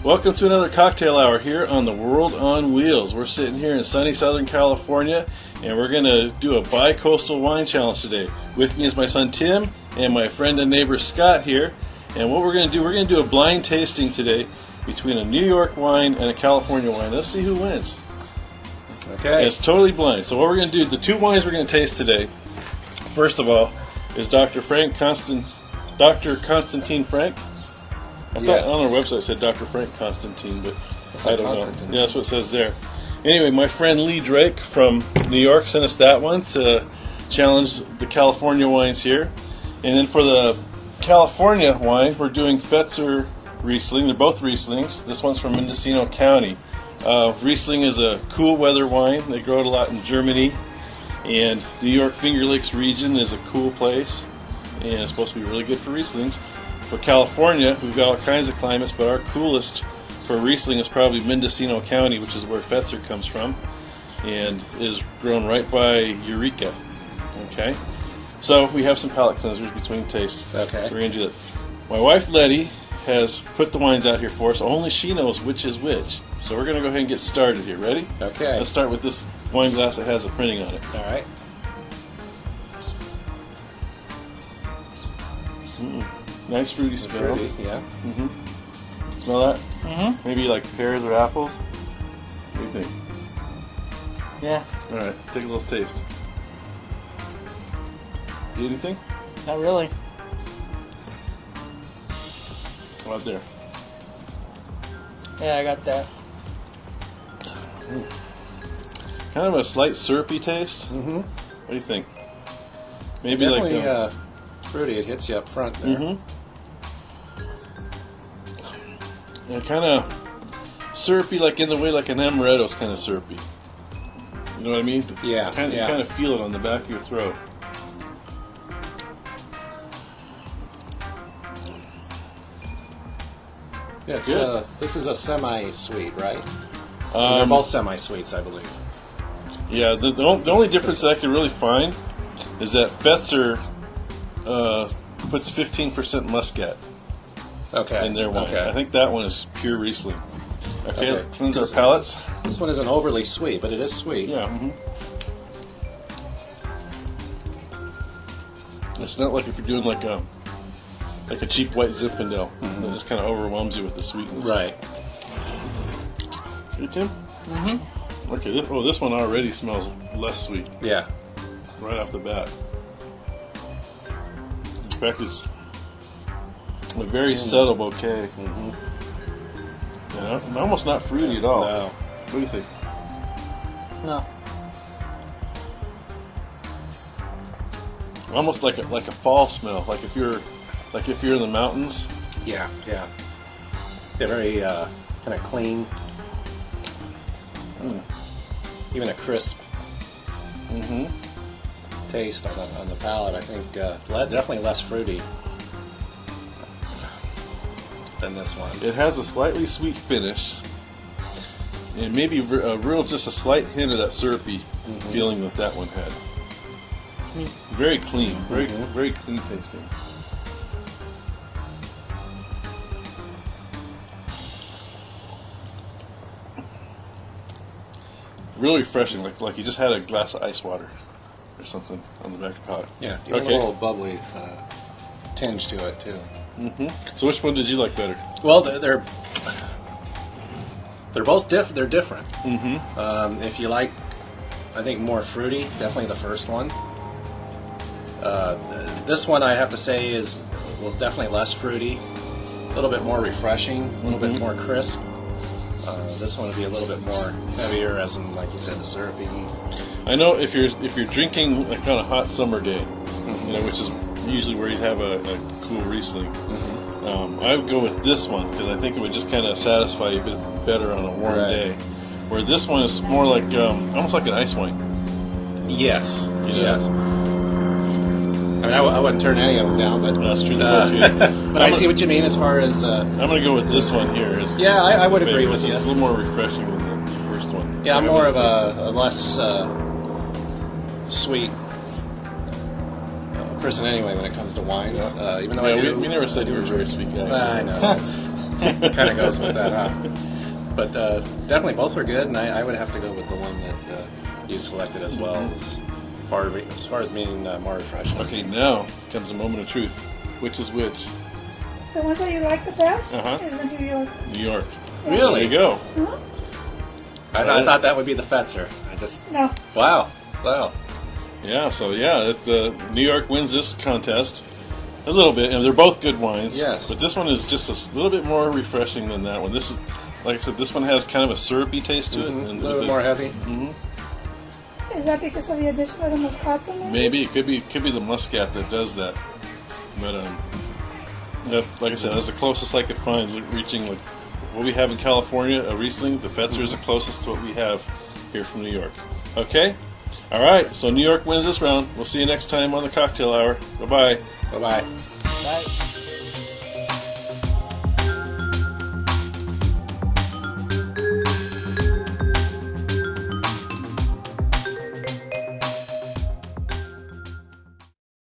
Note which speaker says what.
Speaker 1: Welcome to another cocktail hour here on the World on Wheels. We're sitting here in sunny Southern California, and we're going to do a bi-coastal wine challenge today. With me is my son Tim and my friend and neighbor Scott here. And what we're going to do a blind tasting today between a New York wine and a California wine. Let's see who wins.
Speaker 2: Okay.
Speaker 1: And it's totally blind. So what we're going to do, the two wines we're going to taste today, first of all, is Dr. Constantine Frank. I thought on our website it said Dr. Frank Constantine, but I don't know. Yeah, that's what it says there. Anyway, my friend Lee Drake from New York sent us that one to challenge the California wines here. And then for the California wine, we're doing Fetzer Riesling. They're both Rieslings. This one's from Mendocino County. Riesling is a cool weather wine. They grow it a lot in Germany. And New York Finger Lakes region is a cool place. And it's supposed to be really good for Rieslings. For California, we've got all kinds of climates, but our coolest for Riesling is probably Mendocino County, which is where Fetzer comes from, and is grown right by Eureka. Okay, so we have some palate cleansers between tastes.
Speaker 2: Okay.
Speaker 1: So we're going to do that. My wife Letty has put the wines out here for us. Only she knows which is which. So we're going to go ahead and get started here. Ready?
Speaker 2: Okay.
Speaker 1: Let's start with this wine glass that has a printing on it.
Speaker 2: All right.
Speaker 1: Nice fruity smell.
Speaker 2: Fruity, yeah.
Speaker 1: Mm-hmm. Smell that?
Speaker 3: Mm-hmm.
Speaker 1: Maybe like pears or apples? What do you think?
Speaker 3: Yeah.
Speaker 1: All right, take a little taste. Get anything?
Speaker 3: Not really.
Speaker 1: Right there.
Speaker 3: Yeah, I got that.
Speaker 1: Kind of a slight syrupy taste.
Speaker 2: Mm-hmm.
Speaker 1: What do you think? Maybe
Speaker 2: Definitely
Speaker 1: like
Speaker 2: fruity. It hits you up front there.
Speaker 1: Mm-hmm. Yeah, kind of syrupy, like in the way like an amaretto's kind of syrupy. You know what I mean?
Speaker 2: Yeah.
Speaker 1: You kind of feel it on the back of your throat.
Speaker 2: Yeah, it's,
Speaker 1: Good.
Speaker 2: this is a semi-sweet, right? They're both semi-sweets, I believe.
Speaker 1: Yeah, the only difference that I could really find is that Fetzer puts 15% muscat in their wine.
Speaker 2: Okay.
Speaker 1: I think that one is pure Riesling. Okay,
Speaker 2: Okay.
Speaker 1: let's cleanse our palates.
Speaker 2: This one isn't overly sweet, but it is sweet.
Speaker 1: Yeah. Mm-hmm. It's not like if you're doing like a cheap white Zinfandel that just kind of overwhelms you with the sweetness.
Speaker 2: Right.
Speaker 1: Okay, Tim?
Speaker 3: Mm-hmm.
Speaker 1: Okay, this one already smells less sweet
Speaker 2: Yeah.
Speaker 1: right off the bat. In fact, it's a very subtle bouquet.
Speaker 2: Mm-hmm.
Speaker 1: Yeah, almost not fruity at all.
Speaker 2: No.
Speaker 1: What do you think?
Speaker 3: No.
Speaker 1: Almost like a fall smell. Like if you're in the mountains.
Speaker 2: Yeah. Yeah. They're very kind of clean. Even a crisp taste on the palate. I think definitely less fruity than this one.
Speaker 1: It has a slightly sweet finish, and maybe just a slight hint of that syrupy feeling that one had. Very clean, very clean tasting. Really refreshing, like you just had a glass of ice water or something on the back of the palate.
Speaker 2: Yeah, give it a little bubbly tinge to it too.
Speaker 1: So which one did you like better?
Speaker 2: Well, they're both They're different. If you like, I think more fruity, definitely the first one. This one I have to say is definitely less fruity, a little bit more refreshing, a little bit more crisp. This one would be a little bit more heavier, as in, like you said, the syrupy.
Speaker 1: I know if you're drinking like on a hot summer day, which is usually where you have a cool Riesling, I would go with this one because I think it would just kind of satisfy you a bit better on a warm day. Where this one is more like almost like an ice wine.
Speaker 2: Yes.
Speaker 1: Yes.
Speaker 2: I mean, I wouldn't turn any of them down, but
Speaker 1: That's true. But
Speaker 2: I see what you mean as far as.
Speaker 1: I'm going to go with this one here.
Speaker 2: I would agree with you.
Speaker 1: It's a little more refreshing than the first one.
Speaker 2: Yeah, I'm more of a less sweet person anyway when it comes to wines. Even though
Speaker 1: we never said you were a very sweet guy.
Speaker 2: I know. kind of goes with that, huh? But definitely both were good, and I would have to go with the one that you selected as well, as far as being more refreshing.
Speaker 1: Okay, now comes a moment of truth. Which is which?
Speaker 4: The ones that you like the best
Speaker 1: Uh-huh.
Speaker 4: is the New York.
Speaker 1: New York.
Speaker 2: Really?
Speaker 1: There you go.
Speaker 4: Huh?
Speaker 2: I thought that would be the Fetzer.
Speaker 4: No.
Speaker 2: Wow.
Speaker 1: Yeah, so the New York wins this contest a little bit, and they're both good wines.
Speaker 2: Yes.
Speaker 1: But this one is just a little bit more refreshing than that one. This is, like I said, this one has kind of a syrupy taste to it.
Speaker 2: A
Speaker 1: And
Speaker 2: little bit more heavy.
Speaker 4: Is that because of the addition of the Moscato?
Speaker 1: Maybe it could be the Muscat that does that. But like I said, that's the closest I could find, reaching like what we have in California, a Riesling. The Fetzer is the closest to what we have here from New York. Okay? All right, so New York wins this round. We'll see you next time on the Cocktail Hour. Bye-bye.
Speaker 2: Bye-bye.
Speaker 3: Bye.